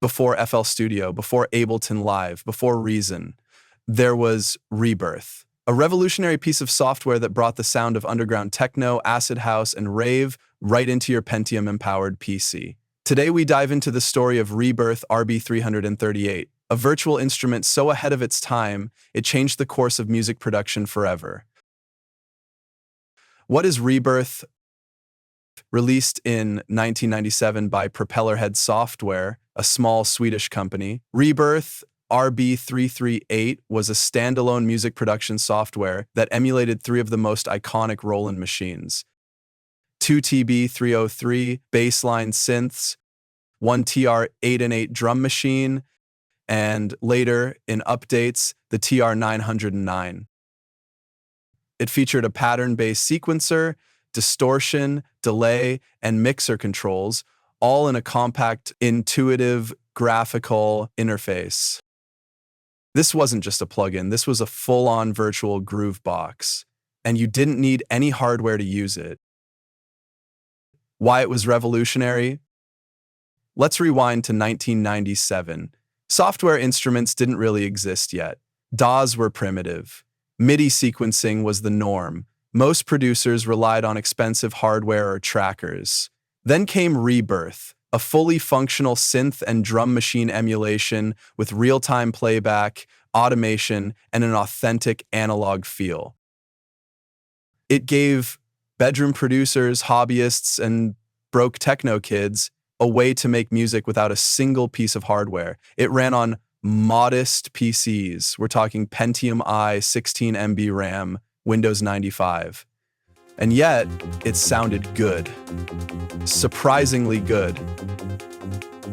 Before FL Studio, before Ableton Live, before Reason, there was ReBirth, a revolutionary piece of software that brought the sound of underground techno, acid house, and rave right into your Pentium-empowered PC. Today we dive into the story of ReBirth RB-338, a virtual instrument so ahead of its time, it changed the course of music production forever. What is ReBirth? Released in 1997 by Propellerhead Software, a small Swedish company, ReBirth RB-338 was a standalone music production software that emulated three of the most iconic Roland machines: two TB-303 bassline synths, one TR-808 drum machine, and later, in updates, the TR-909. It featured a pattern-based sequencer, distortion, delay, and mixer controls, all in a compact, intuitive, graphical interface. This wasn't just a plugin, this was a full-on virtual groove box, and you didn't need any hardware to use it. Why it was revolutionary? Let's rewind to 1997. Software instruments didn't really exist yet. DAWs were primitive. MIDI sequencing was the norm. Most producers relied on expensive hardware or trackers. Then came ReBirth, a fully functional synth and drum machine emulation with real-time playback, automation, and an authentic analog feel. It gave bedroom producers, hobbyists, and broke techno kids a way to make music without a single piece of hardware. It ran on modest PCs. We're talking Pentium i, 16 MB RAM, Windows 95. And yet, it sounded good. Surprisingly good.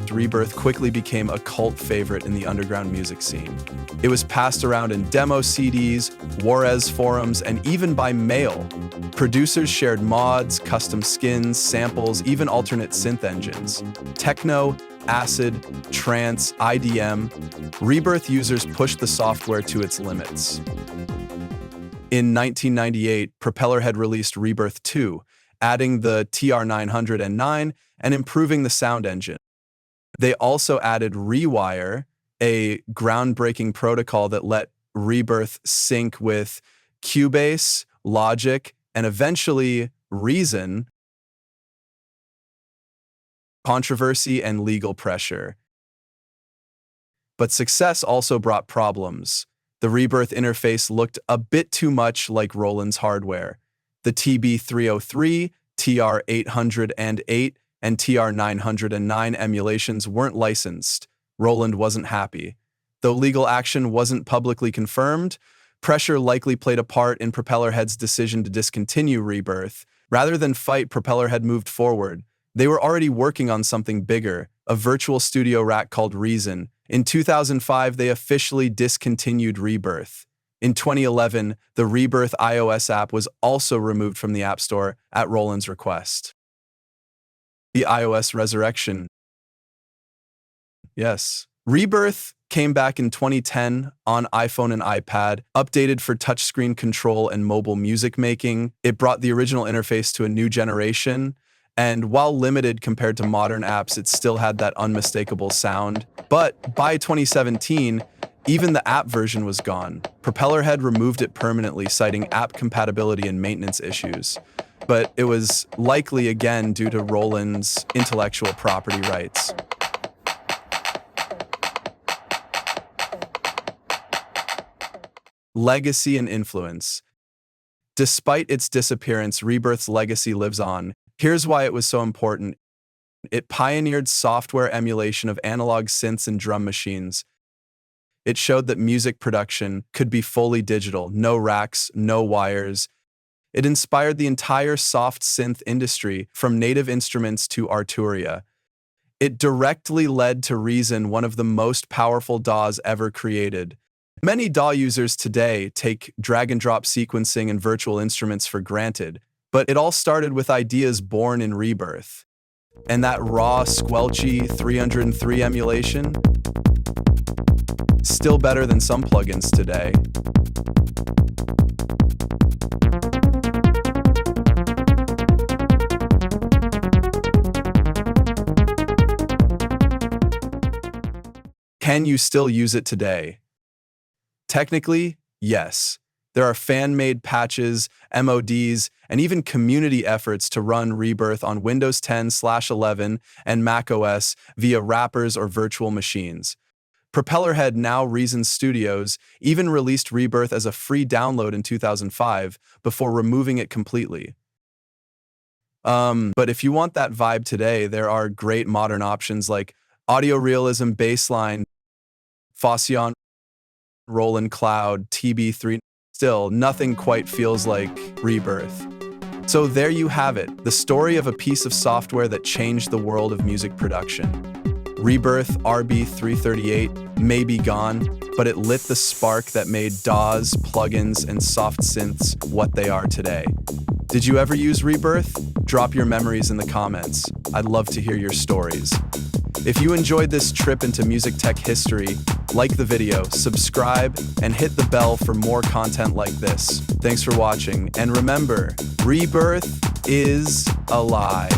ReBirth quickly became a cult favorite in the underground music scene. It was passed around in demo CDs, Juarez forums, and even by mail. Producers shared mods, custom skins, samples, even alternate synth engines. Techno, acid, trance, IDM, ReBirth users pushed the software to its limits. In 1998, Propellerhead released ReBirth 2, adding the TR-909 and improving the sound engine. They also added Rewire, a groundbreaking protocol that let ReBirth sync with Cubase, Logic, and eventually Reason. Controversy and legal pressure. But success also brought problems. The ReBirth interface looked a bit too much like Roland's hardware. The TB-303, TR-808, and TR-909 emulations weren't licensed. Roland wasn't happy. Though legal action wasn't publicly confirmed, pressure likely played a part in Propellerhead's decision to discontinue ReBirth. Rather than fight, Propellerhead moved forward. They were already working on something bigger, a virtual studio rack called Reason. In 2005, they officially discontinued ReBirth. In 2011, the ReBirth iOS app was also removed from the App Store at Roland's request. The iOS resurrection. Yes. ReBirth came back in 2010 on iPhone and iPad, updated for touchscreen control and mobile music making. It brought the original interface to a new generation, and while limited compared to modern apps, it still had that unmistakable sound. But by 2017, even the app version was gone. Propellerhead removed it permanently, citing app compatibility and maintenance issues. But it was likely again due to Roland's intellectual property rights. Legacy and influence. Despite its disappearance, ReBirth's legacy lives on. Here's why it was so important. It pioneered software emulation of analog synths and drum machines. It showed that music production could be fully digital, no racks, no wires. It inspired the entire soft synth industry, from Native Instruments to Arturia. It directly led to Reason, one of the most powerful DAWs ever created. Many DAW users today take drag-and-drop sequencing and virtual instruments for granted, but it all started with ideas born in ReBirth. And that raw, squelchy 303 emulation? Still better than some plugins today. Can you still use it today? Technically, yes. There are fan-made patches, MODs, and even community efforts to run Rebirth on Windows 10/11 and macOS via wrappers or virtual machines. Propellerhead, now Reason Studios, even released Rebirth as a free download in 2005 before removing it completely. But if you want that vibe today, there are great modern options like Audio Realism Bassline, Faucion, Roland TB-338. Still, nothing quite feels like Rebirth. So there you have it, the story of a piece of software that changed the world of music production. Rebirth RB-338 may be gone, but it lit the spark that made DAWs, plugins, and soft synths what they are today. Did you ever use Rebirth? Drop your memories in the comments. I'd love to hear your stories. If you enjoyed this trip into music tech history, like the video, subscribe, and hit the bell for more content like this. Thanks for watching, and remember, Rebirth is alive.